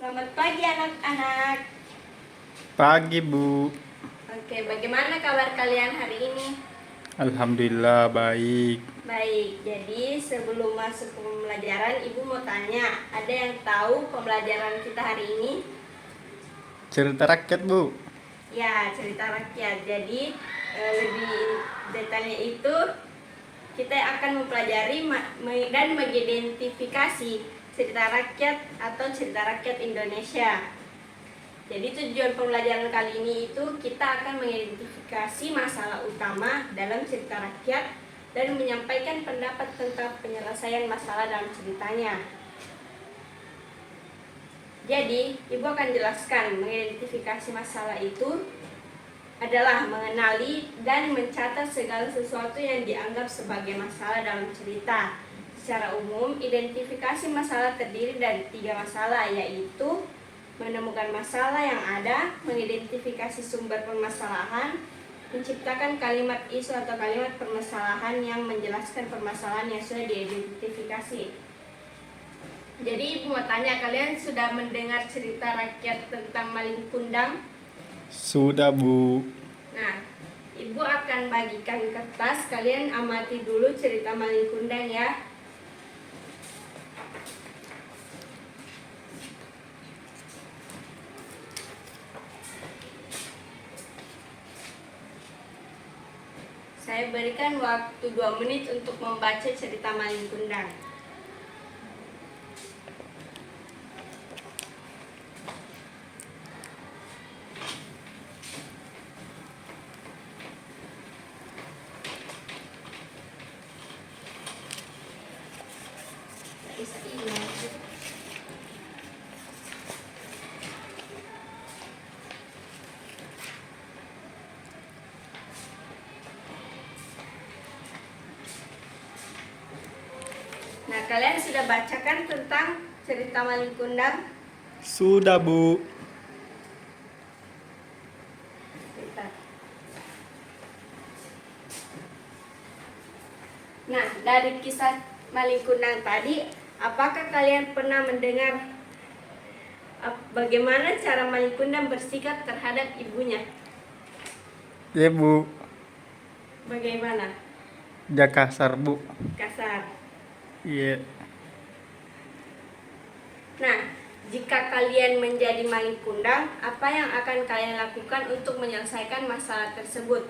Selamat pagi anak-anak. Pagi, Bu. Oke, bagaimana kabar kalian hari ini? Alhamdulillah baik. Baik, jadi sebelum masuk ke pembelajaran, Ibu mau tanya, ada yang tahu pembelajaran kita hari ini? Cerita rakyat, Bu. Ya, cerita rakyat. Jadi lebih detailnya itu kita akan mempelajari dan mengidentifikasi cerita rakyat atau cerita rakyat Indonesia. Jadi tujuan pembelajaran kali ini itu kita akan mengidentifikasi masalah utama dalam cerita rakyat dan menyampaikan pendapat tentang penyelesaian masalah dalam ceritanya. Jadi, Ibu akan jelaskan mengidentifikasi masalah itu adalah mengenali dan mencatat segala sesuatu yang dianggap sebagai masalah dalam cerita. Secara umum, identifikasi masalah terdiri dari 3 masalah, yaitu menemukan masalah yang ada, mengidentifikasi sumber permasalahan, menciptakan kalimat isu atau kalimat permasalahan yang menjelaskan permasalahan yang sudah diidentifikasi. Jadi Ibu mau tanya, kalian sudah mendengar cerita rakyat tentang Malin Kundang? Sudah, Bu. Nah, Ibu akan bagikan kertas, kalian amati dulu cerita Malin Kundang ya. Saya berikan waktu 2 menit untuk membaca cerita Malin Kundang. Nah, kalian sudah bacakan tentang cerita Malin Kundang? Sudah, Bu. Bentar. Nah, dari kisah Malin Kundang tadi, apakah kalian pernah mendengar bagaimana cara Malin Kundang bersikap terhadap ibunya? Ya, Bu. Bagaimana? Ja kasar, Bu. Kasar. Iya. Nah, jika kalian menjadi Malin Kundang, apa yang akan kalian lakukan untuk menyelesaikan masalah tersebut?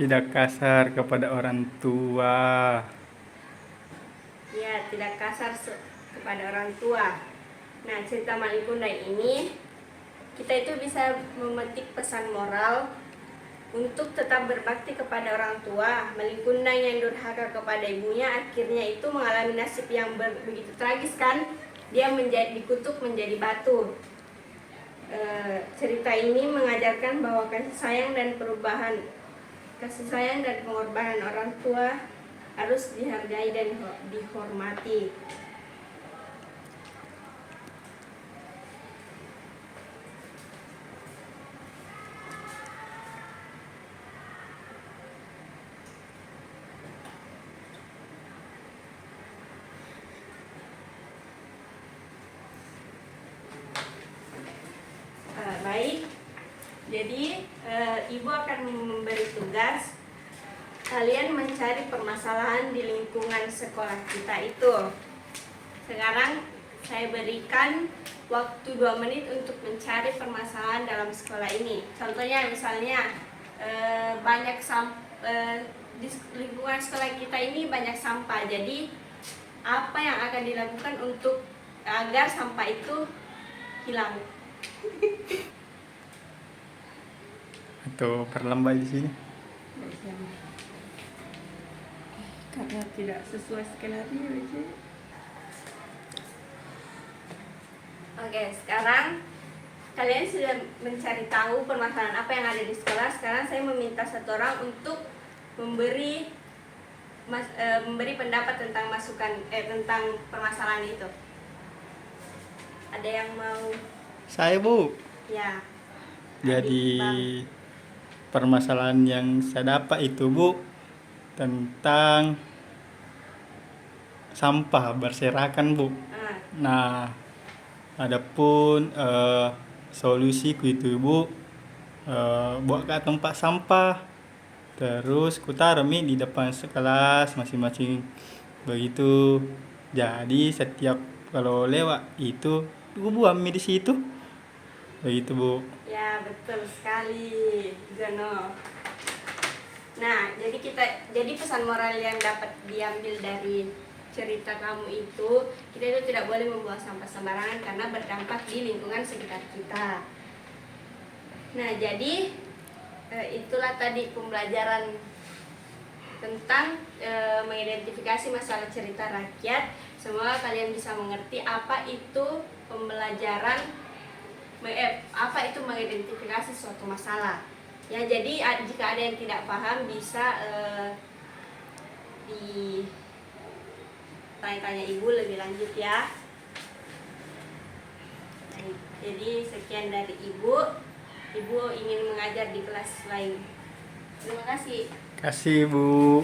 Tidak kasar kepada orang tua. Ya, tidak kasar kepada orang tua. Nah, cerita Malin Kundang ini kita itu bisa memetik pesan moral untuk tetap berbakti kepada orang tua. Malin Kundang yang durhaka kepada ibunya akhirnya itu mengalami nasib yang begitu tragis kan? Dia dikutuk menjadi batu. Cerita ini mengajarkan bahwa kasih sayang dan pengorbanan orang tua harus dihargai dan dihormati. Baik, jadi Ibu akan memberi tugas kalian mencari permasalahan di lingkungan sekolah kita itu. Sekarang saya berikan waktu 2 menit untuk mencari permasalahan dalam sekolah ini. Contohnya misalnya di lingkungan sekolah kita ini banyak sampah. Jadi apa yang akan dilakukan untuk agar sampah itu hilang? Atau perlambat di sini. Karena tidak sesuai skenario. Oke, sekarang kalian sudah mencari tahu permasalahan apa yang ada di sekolah. Sekarang saya meminta satu orang untuk memberi pendapat tentang tentang permasalahan itu. Ada yang mau? Saya, Bu. Ya. Jadi permasalahan yang saya dapat itu, Bu, tentang sampah berserakan, Bu. Nah, Adapun solusiku itu ibu, buat ke tempat sampah, terus ku taruh mi di depan sekelas masing-masing begitu. Jadi setiap kalau lewat itu ku buang mi di situ begitu bu. Ya, betul sekali, Jono. Nah, jadi pesan moral yang dapat diambil dari cerita kamu itu, kita itu tidak boleh membuang sampah sembarangan karena berdampak di lingkungan sekitar kita. Nah, jadi itulah tadi pembelajaran tentang mengidentifikasi masalah cerita rakyat. Semoga kalian bisa mengerti apa itu pembelajaran, apa itu mengidentifikasi suatu masalah. Ya, jadi jika ada yang tidak paham bisa ditanya-tanya ibu lebih lanjut ya. Baik, jadi sekian dari ibu. Ibu ingin mengajar di kelas lain. Terima kasih. Kasih bu.